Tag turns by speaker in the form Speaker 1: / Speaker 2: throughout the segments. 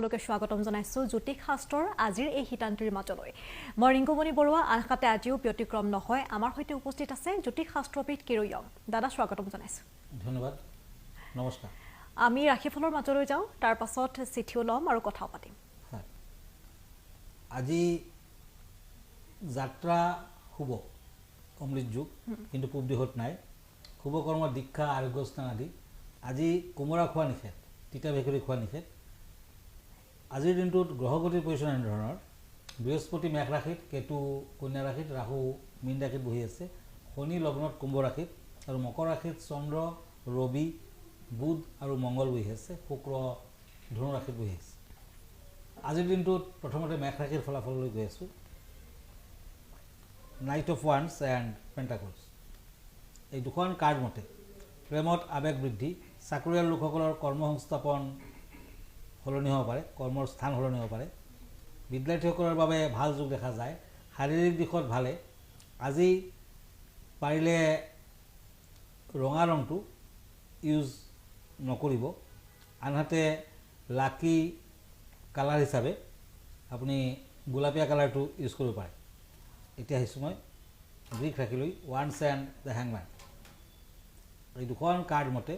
Speaker 1: লোকে স্বাগতম জনাইছো জ্যোতিষ শাস্ত্ৰৰ আজিৰ এই হিতান্তিৰ মাজলৈ মই ৰিংকুমণি বৰুৱা আনহাতে আজিও ব্যতিক্ৰম নহয় আমাৰ সৈতে উপস্থিত আছে জ্যোতিষ শাস্ত্ৰবিদ ইয়ঙৰ দাদা স্বাগতম জনাইছো
Speaker 2: ধন্যবাদ নমস্কাৰ
Speaker 1: আমি ৰাশিফলৰ মাজলৈ যাওঁ তাৰ পাছত চিঠিও লম আৰু কথা পাতিম
Speaker 2: আজি যাত্ৰা শুভ অমৃত যুগ কিন্তু পূব দিশত নাই শুভ কৰ্ম দীক্ষা আৰোগ্য স্থান আদি আজি কোমৰা খোৱা নিষেধ তিতা ভেকুৰী খোৱা নিষেধ আজিৰ দিনটোত গ্ৰহগতিৰ পজিশ্যন এনেধৰণৰ বৃহস্পতি মেঘ ৰাশিত কেতু কন্যা ৰাশিত ৰাহু মীন ৰাশিত বহি আছে শনি লগ্নত কুম্ভ ৰাশিত আৰু মকৰ ৰাশিত চন্দ্ৰ ৰবি বুধ আৰু মংগল বহি আছে শুক্ৰ ধনু ৰাশিত বহি আছে আজিৰ দিনটোত প্ৰথমতে মেঘ ৰাশিৰ ফলাফললৈ গৈ আছোঁ নাইট অফ ওৱান্স এণ্ড পেণ্টাকলছ এই দুখন কাৰ্ড মতে প্ৰেমত আৱেগ বৃদ্ধি চাকৰিয়াল লোকসকলৰ কৰ্মসংস্থাপন সলনি হ'ব পাৰে কৰ্মৰ স্থান সলনি হ'ব পাৰে বিদ্যাৰ্থীসকলৰ বাবে ভাল যোগ দেখা যায় শাৰীৰিক দিশত ভালে আজি পাৰিলে ৰঙা ৰংটো ইউজ নকৰিব আনহাতে লাকি কালাৰ হিচাপে আপুনি গোলাপীয়া কালাৰটো ইউজ কৰিব পাৰে এতিয়া আহিছোঁ মই গ্ৰীক ৰাখিলৈ ওৱান্স এণ্ড দ্য হেংমেন এই দুখন কাৰ্ড মতে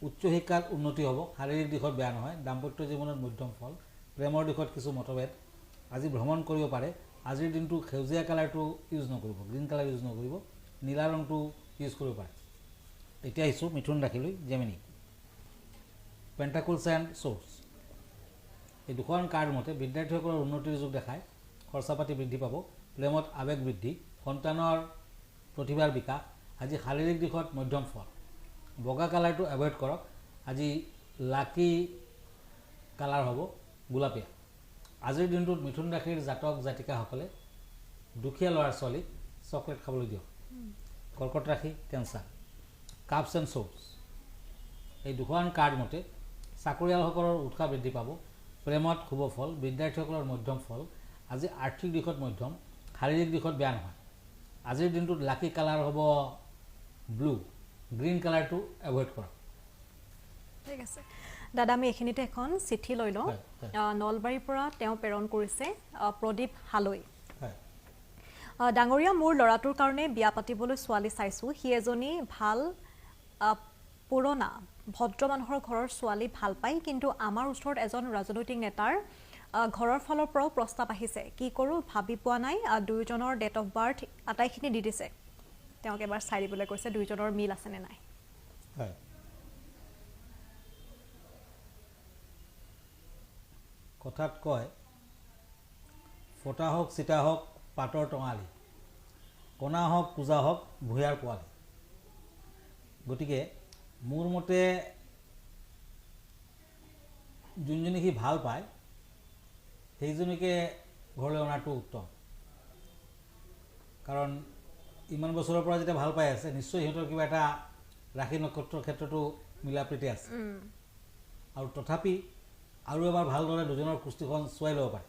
Speaker 2: উচ্চ শিক্ষাত উন্নতি হ'ব শাৰীৰিক দিশত বেয়া নহয় দাম্পত্য জীৱনত মধ্যম ফল প্ৰেমৰ দিশত কিছু মতভেদ আজি ভ্ৰমণ কৰিব পাৰে আজিৰ দিনটো সেউজীয়া কালাৰটো ইউজ নকৰিব গ্ৰীণ কালাৰ ইউজ নকৰিব নীলা ৰংটো ইউজ কৰিব পাৰে এতিয়া আহিছোঁ মিথুন ৰাখিলৈ জেমিনি পেণ্টাকলছ এণ্ড চ'ৰ্চ এই দুখন কাৰ্ড মতে বিদ্যাৰ্থীসকলৰ উন্নতিৰ যুগ দেখায় খৰচা পাতি বৃদ্ধি পাব প্ৰেমত আৱেগ বৃদ্ধি সন্তানৰ প্ৰতিভাৰ বিকাশ আজি শাৰীৰিক দিশত মধ্যম ফল বগা কালাৰটো এভইড কৰক আজি লাকি কালাৰ হ'ব গোলাপীয়া আজিৰ দিনটোত মিথুন ৰাশিৰ জাতক জাতিকাসকলে দুখীয়া ল'ৰা ছোৱালীক চকলেট খাবলৈ দিয়ক কৰ্কট ৰাশি কেঞ্চাৰ কাপছ এণ্ড চ'ৰ্চ এই দুখন কাৰ্ড মতে চাকৰিয়ালসকলৰ উৎসাহ বৃদ্ধি পাব প্ৰেমত শুভ ফল বিদ্যাৰ্থীসকলৰ মধ্যম ফল আজি আৰ্থিক দিশত মধ্যম শাৰীৰিক দিশত বেয়া নহয় আজিৰ দিনটোত লাকি কালাৰ হ'ব ব্লু গ্ৰীণ কালাৰটো এভইড কৰক
Speaker 1: ঠিক আছে দাদা আমি এখিনিতে এখন চিঠি লৈ লওঁ নলবাৰীৰ পৰা তেওঁ প্ৰেৰণ কৰিছে প্ৰদীপ হালৈ ডাঙৰীয়া মোৰ ল'ৰাটোৰ কাৰণে বিয়া পাতিবলৈ ছোৱালী চাইছোঁ সি এজনী ভাল পুৰণা ভদ্ৰ মানুহৰ ঘৰৰ ছোৱালী ভাল পায় কিন্তু আমাৰ ওচৰত এজন ৰাজনৈতিক নেতাৰ ঘৰৰ ফালৰ পৰাও প্ৰস্তাৱ আহিছে কি কৰোঁ ভাবি পোৱা নাই দুয়োজনৰ ডেট অফ বাৰ্থ আটাইখিনি দি দিছে তেওঁক এবাৰ চাই দিবলৈ কৈছে দুয়োজনৰ মিল আছেনে নাই
Speaker 2: কথাত কয় ফটা হওক চিতা হওক পাতৰ টঙালি কণা হওক পূজা হওক ভূঞাৰ পোৱালি গতিকে মোৰ মতে যোনজনী সি ভাল পায় সেইজনীকে ঘৰলৈ অনাটো উত্তম কাৰণ ইমান বছৰৰ পৰা যেতিয়া ভাল পাই আছে নিশ্চয় সিহঁতৰ কিবা এটা ৰাশি নক্ষত্ৰৰ ক্ষেত্ৰতো মিলা প্ৰীতি আছে আৰু তথাপি আৰু এবাৰ ভালদৰে দুজনৰ কুস্তিখন চোৱাই ল'ব পাৰে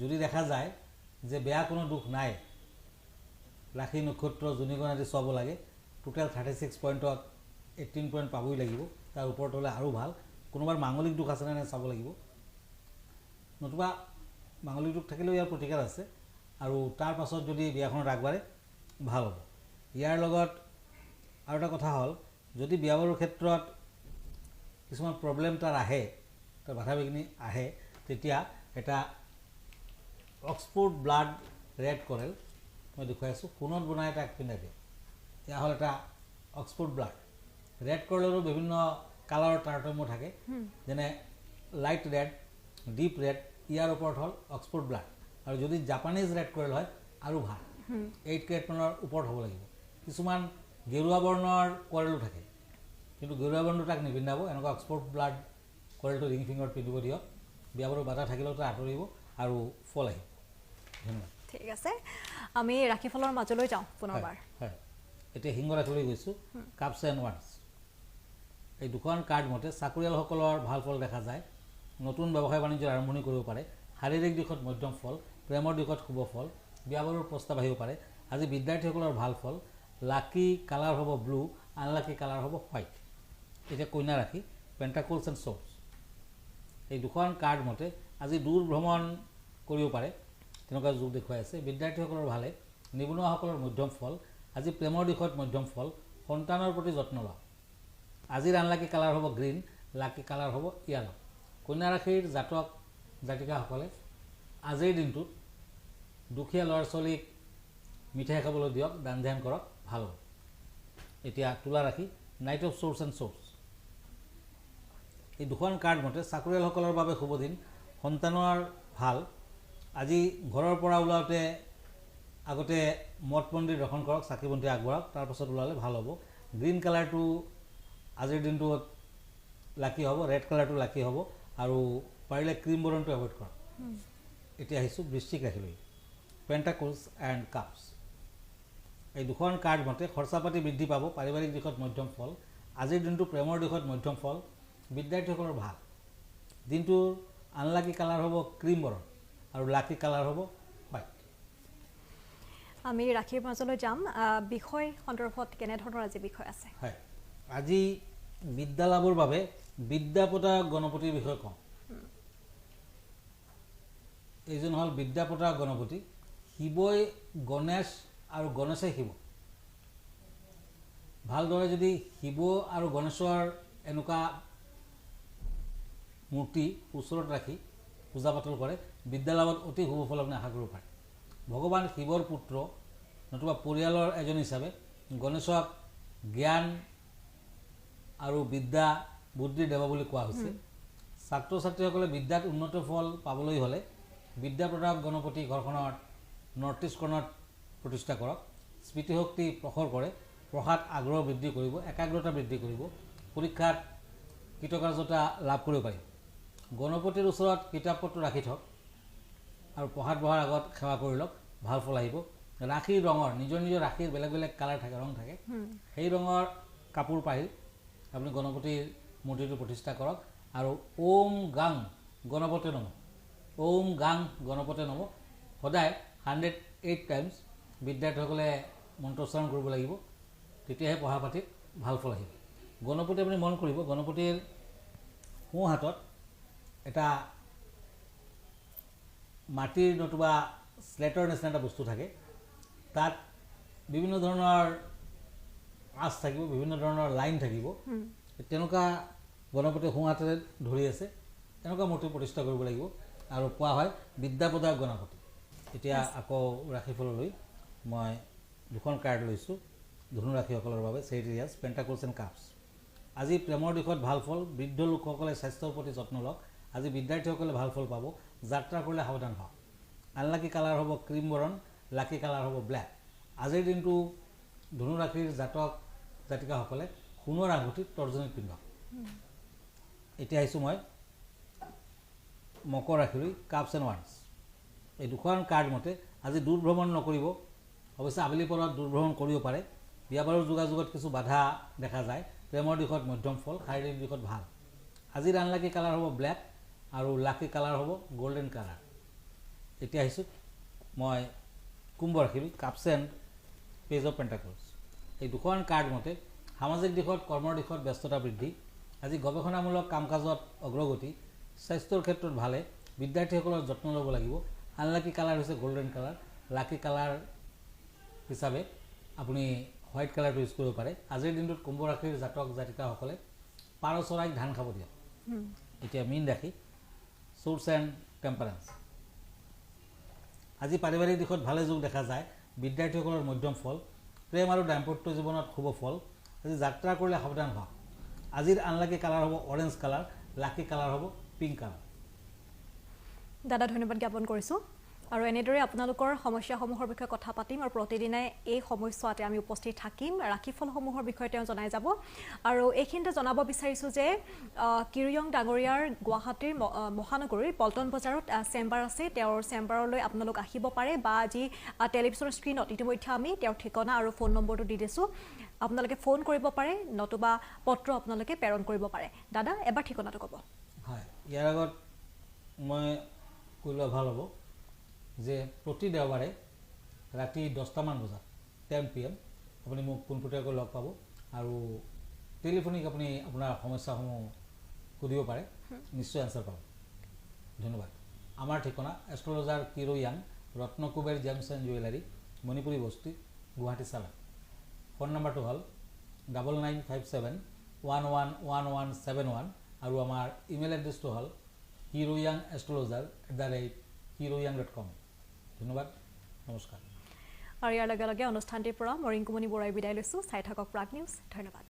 Speaker 2: যদি দেখা যায় যে বেয়া কোনো দুখ নাই ৰাশি নক্ষত্ৰ যোনিগণ আদি চাব লাগে টোটেল 36 পইণ্টত 18 পইণ্ট পাবই লাগিব তাৰ ওপৰত হ'লে আৰু ভাল কোনোবাৰ মাংগলিক দুখ আছেনে নাই চাব লাগিব নতুবা মাংগলিক দুখ থাকিলেও ইয়াৰ প্ৰতিকাৰ আছে আৰু তাৰ পাছত যদি বিয়াখনত আগবাঢ়ে ভাল হ'ব ইয়াৰ লগত আৰু এটা কথা হ'ল যদি বিয়া বাৰুৰ ক্ষেত্ৰত কিছুমান প্ৰব্লেম তাৰ আহে তাৰ বাধা বিঘিনি আহে তেতিয়া এটা অক্সফোৰ্ড ব্লাড ৰেড কৰেল মই দেখুৱাই আছোঁ সোণত বনাই তাক পিন্ধাই দিয়ে এয়া হ'ল এটা অক্সফোৰ্ড ব্লাড ৰেড কৰেলৰো বিভিন্ন কালাৰৰ তাৰতম্য থাকে যেনে লাইট ৰেড ডিপ ৰেড ইয়াৰ ওপৰত হ'ল অক্সফোৰ্ড ব্লাড আৰু যদি জাপানিজ ৰেড কৰেল হয় আৰু ভাল 8 কেৰেট মানৰ ওপৰত হ'ব লাগিব কিছুমান গেৰুৱা বৰ্ণৰ কৰেলো থাকে কিন্তু গেৰুৱা বৰ্ণটো তাক নিপিন্ধাব এনেকুৱা অক্সফোৰ্ড ব্লাড কৰেলটো ৰিং ফিংগাৰত পিন্ধিব দিয়ক বিয়া বাৰু বাধা থাকিলেও তাৰ আঁতৰিব আৰু ফল আহিব ধন্যবাদ
Speaker 1: ঠিক আছে আমি ৰাশিফলৰ মাজলৈ যাওঁ পুনৰবাৰ
Speaker 2: হয় এতিয়া সিংহ ৰাশিলৈ গৈছোঁ কাপছ এণ্ড ওৱান্স এই দুখন কাৰ্ড মতে চাকৰিয়ালসকলৰ ভাল ফল দেখা যায় নতুন ব্যৱসায় বাণিজ্যৰ আৰম্ভণি কৰিব পাৰে শাৰীৰিক দিশত মধ্যম ফল প্ৰেমৰ দিশত শুভ ফল বিয়া বাৰুৰ প্ৰস্তাৱ আহিব পাৰে আজি বিদ্যাৰ্থীসকলৰ ভাল ফল লাকি কালাৰ হ'ব ব্লু আনলাকি কালাৰ হ'ব হোৱাইট এতিয়া কন্যা ৰাশি পেণ্টাকলছ এণ্ড চ'ৰ্চ এই দুখন কাৰ্ড মতে আজি দূৰ ভ্ৰমণ কৰিব পাৰে তেনেকুৱা যোগ দেখুৱাই আছে। বিদ্যাৰ্থীসকলৰ ভালে, নিবনুৱাসকলৰ মধ্যম ফল, আজি প্ৰেমৰ দিশত মধ্যম ফল, সন্তানৰ প্ৰতি যত্ন লওক। আজিৰ আনলাকি কালাৰ হ'ব গ্ৰীণ, লাকি কালাৰ হ'ব য়েলো। কন্যা ৰাশিৰ জাতক জাতিকাসকলে আজিৰ দিনটোত দুখীয়া ল'ৰা ছোৱালীক মিঠাই খাবলৈ দিয়ক, দান ধ্যান কৰক, ভাল হ'ব। এতিয়া তুলা ৰাশি, night of source and source. এই দুখন কাৰ্ড মতে চাকৰিয়ালসকলৰ বাবে শুভ দিন, সন্তানৰ ভাল। আজি ঘৰৰ পৰা ওলাওঁতে আগতে মঠ মন্দিৰ দৰ্শন কৰক, চাকি বন্তি আগবঢ়াওক, তাৰপাছত ওলালে ভাল হ'ব। গ্ৰীণ কালাৰটো আজিৰ দিনটোত লাকি হ'ব, ৰেড কালাৰটো লাকি হ'ব, আৰু পাৰিলে ক্ৰীম বৰণটো এভইড কৰক। এতিয়া আহিছোঁ বৃশ্চিক ৰাশিলৈ, পেণ্টাকলছ এণ্ড কাপছ। এই দুখন কাৰ্ড মতে খৰচা পাতি বৃদ্ধি পাব, পাৰিবাৰিক দিশত মধ্যম ফল। আজিৰ দিনটো প্ৰেমৰ দিশত মধ্যম ফল, বিদ্যাৰ্থীসকলৰ ভাল। দিনটোৰ আনলাকি কালাৰ হ'ব ক্ৰীম বৰণ আৰু লাকি কালাৰ হ'ব হোৱাইট।
Speaker 1: আমি ৰাশিৰ মাজলৈ যাম। বিষয় সন্দৰ্ভত কেনেধৰণৰ আজি বিষয় আছে?
Speaker 2: হয়, আজি বিদ্যা লাভৰ বাবে বিদ্যাপতা গণপতিৰ বিষয়ে কওঁ। এইজন হ'ল বিদ্যাপতা গণপতি। শিৱই গণেশ আৰু গণেশে শিৱ। ভালদৰে যদি শিৱ আৰু গণেশৰ এনেকুৱা মূৰ্তি ওচৰত ৰাখি পূজা পাতল কৰে, বিদ্যালাভত অতি শুভ ফল আপুনি আশা কৰিব পাৰে। ভগৱান শিৱৰ পুত্ৰ নতুবা পৰিয়ালৰ এজন হিচাপে গণেশক জ্ঞান আৰু বিদ্যা বুদ্ধিৰ দেৱ বুলি কোৱা হৈছে। ছাত্ৰ ছাত্ৰীসকলে বিদ্যাত উন্নত ফল পাবলৈ হ'লে বিদ্যাপ্ৰদায়ক গণপতি ঘৰখনত নৰ্থ ইষ্ট কৰ্ণত প্ৰতিষ্ঠা কৰক। স্মৃতিশক্তি প্ৰখৰ কৰে, পঢ়াত আগ্ৰহ বৃদ্ধি কৰিব, একাগ্ৰতা বৃদ্ধি কৰিব, পৰীক্ষাত কৃতকাৰ্যতা লাভ কৰিব পাৰিব। গণপতিৰ ওচৰত কিতাপ পত্ৰ ৰাখি থওক আৰু পঢ়াত বহাৰ আগত সেৱা কৰি লওক, ভাল ফল আহিব। ৰাশিৰ ৰঙৰ নিজৰ নিজৰ ৰাশিৰ বেলেগ বেলেগ কালাৰ থাকে, ৰং থাকে, সেই ৰঙৰ কাপোৰ পাৰি আপুনি গণপতিৰ মূৰ্তিটো প্ৰতিষ্ঠা কৰক আৰু ওম গাং গণপতে নমঃ, ওম গাং গণপতে নমঃ সদায় 108 টাইমছ বিদ্যাৰ্থীসকলে মন্ত্ৰোচ্চাৰণ কৰিব লাগিব, তেতিয়াহে পঢ়া পাতিত ভাল ফল আহিব। গণপতি আপুনি মন কৰিব, গণপতিৰ সোঁ হাতত এটা মাটিৰ নতুবা স্লেটৰ নিচিনা এটা বস্তু থাকে, তাত বিভিন্ন ধৰণৰ আঁচ থাকিব, বিভিন্ন ধৰণৰ লাইন থাকিব। তেনেকুৱা গণপতি সোঁ হাতেৰে ধৰি আছে, তেনেকুৱা মূৰ্তি প্ৰতিষ্ঠা কৰিব লাগিব আৰু কোৱা হয় বিদ্যাপ্ৰদায়ক গণপতি। এতিয়া আকৌ ৰাশিফললৈ মই দুখন কাৰ্ড লৈছোঁ ধনু ৰাশিসকলৰ বাবে, চেৰিয়াছ, পেণ্টাকলছ এণ্ড কাপছ। আজি প্ৰেমৰ দিশত ভাল ফল, বৃদ্ধ লোকসকলে স্বাস্থ্যৰ প্ৰতি যত্ন লওক। আজি বিদ্যাৰ্থীসকলে ভাল ফল পাব, যাত্ৰা কৰিলে সাৱধান হওক। আনলাকি কালাৰ হ'ব ক্ৰীম বৰণ, লাকি কালাৰ হ'ব ব্লেক। আজিৰ দিনটো ধনু ৰাশিৰ জাতক জাতিকাসকলে সোণৰ আঙুঠিত তৰ্জনীত পিন্ধক। এতিয়া আহিছোঁ মই মকৰ ৰাশিলৈ, কাপছ এণ্ড ওৱান্স। এই দুখন কাৰ্ড মতে আজি দূৰ ভ্ৰমণ নকৰিব, অৱশ্যে আবেলি পৰত দূৰ ভ্ৰমণ কৰিব পাৰে। বিয়া বাৰুৰ যোগাযোগত কিছু বাধা দেখা যায়, প্ৰেমৰ দিশত মধ্যম ফল, শাৰীৰিক দিশত ভাল। আজিৰ আনলাকি কালাৰ হ'ব ব্লেক আৰু লাকি কালাৰ হ'ব গল্ডেন কালাৰ। এতিয়া আহিছোঁ মই কুম্ভ ৰাশিলৈ, কাপছ এণ্ড পেজ অফ পেণ্টাকলছ। এই দুখন কাৰ্ড মতে সামাজিক দিশত কৰ্মৰ দিশত ব্যস্ততা বৃদ্ধি। আজি গৱেষণামূলক কাম কাজত অগ্ৰগতি, স্বাস্থ্যৰ ক্ষেত্ৰত ভালে, বিদ্যাৰ্থীসকলৰ যত্ন ল'ব লাগিব। আনলাকি কালাৰ হৈছে গল্ডেন কালাৰ, লাকি কালাৰ হিচাপে আপুনি হোৱাইট কালাৰটো ইউজ কৰিব পাৰে। আজিৰ দিনটোত কুম্ভ ৰাশিৰ জাতক জাতিকাসকলে পাৰ চৰাইক ধান খাব দিয়ক। এতিয়া মীন ৰাশি, চ'ৰ্চ এণ্ড টেম্পাৰেঞ্চ। আজি পাৰিবাৰিক দিশত ভালে যোগ দেখা যায়, বিদ্যাৰ্থীসকলৰ মধ্যম ফল, প্ৰেম আৰু দাম্পত্য জীৱনত শুভ ফল। আজি যাত্ৰা কৰিলে সাৱধান হওক। আজিৰ আনলাকি কালাৰ হ'ব অৰেঞ্জ কালাৰ, লাকি কালাৰ হ'ব পিংক কালাৰ।
Speaker 1: দাদা ধন্যবাদ জ্ঞাপন কৰিছোঁ। আৰু এনেদৰে আপোনালোকৰ সমস্যাসমূহৰ বিষয়ে কথা পাতিম আৰু প্ৰতিদিনাই এই সময়ছোৱাতে আমি উপস্থিত থাকিম। ৰাশিফলসমূহৰ বিষয়ে তেওঁ জনাই যাব। আৰু এইখিনিতে জনাব বিচাৰিছোঁ যে কিৰিয়ং ডাঙৰীয়াৰ গুৱাহাটীৰ মহানগৰীৰ পল্টন বজাৰত চেম্বাৰ আছে, তেওঁৰ চেম্বাৰলৈ আপোনালোক আহিব পাৰে বা আজি টেলিভিছনৰ স্ক্ৰীণত ইতিমধ্যে আমি তেওঁৰ ঠিকনা আৰু ফোন নম্বৰটো দি দিছোঁ, আপোনালোকে ফোন কৰিব পাৰে নতুবা পত্ৰ আপোনালোকে প্ৰেৰণ কৰিব পাৰে। দাদা এবাৰ ঠিকনাটো ক'ব।
Speaker 2: হয়, ইয়াৰ আগত মই কৈ লোৱা ভাল হ'ব যে প্ৰতি দেওবাৰে ৰাতি 10টামান বজাত 10 PM আপুনি মোক পোনপটীয়াকৈ লগ পাব আৰু টেলিফোনিক আপুনি আপোনাৰ সমস্যাসমূহ সুধিব পাৰে, নিশ্চয় এনচাৰ পাব। ধন্যবাদ। আমাৰ ঠিকনা এষ্ট্ৰলজাৰ কিৰো য়াং, Ratnakuber gems and jewellery, Manipuri বস্তি, গুৱাহাটী চালা। ফোন নম্বৰটো হ'ল 9957111171 আৰু আমাৰ ইমেইল এড্ৰেছটো হ'ল kiroyangastrologer@kiroyang.com। ধন্যবাদ, নমস্কাৰ।
Speaker 1: আৰু ইয়াৰ লগে লগে অনুষ্ঠানটিৰ পৰা মৰিংকুমণি বৰাই বিদায় লৈছোঁ। চাই থাকক প্ৰাগ নিউজ। ধন্যবাদ।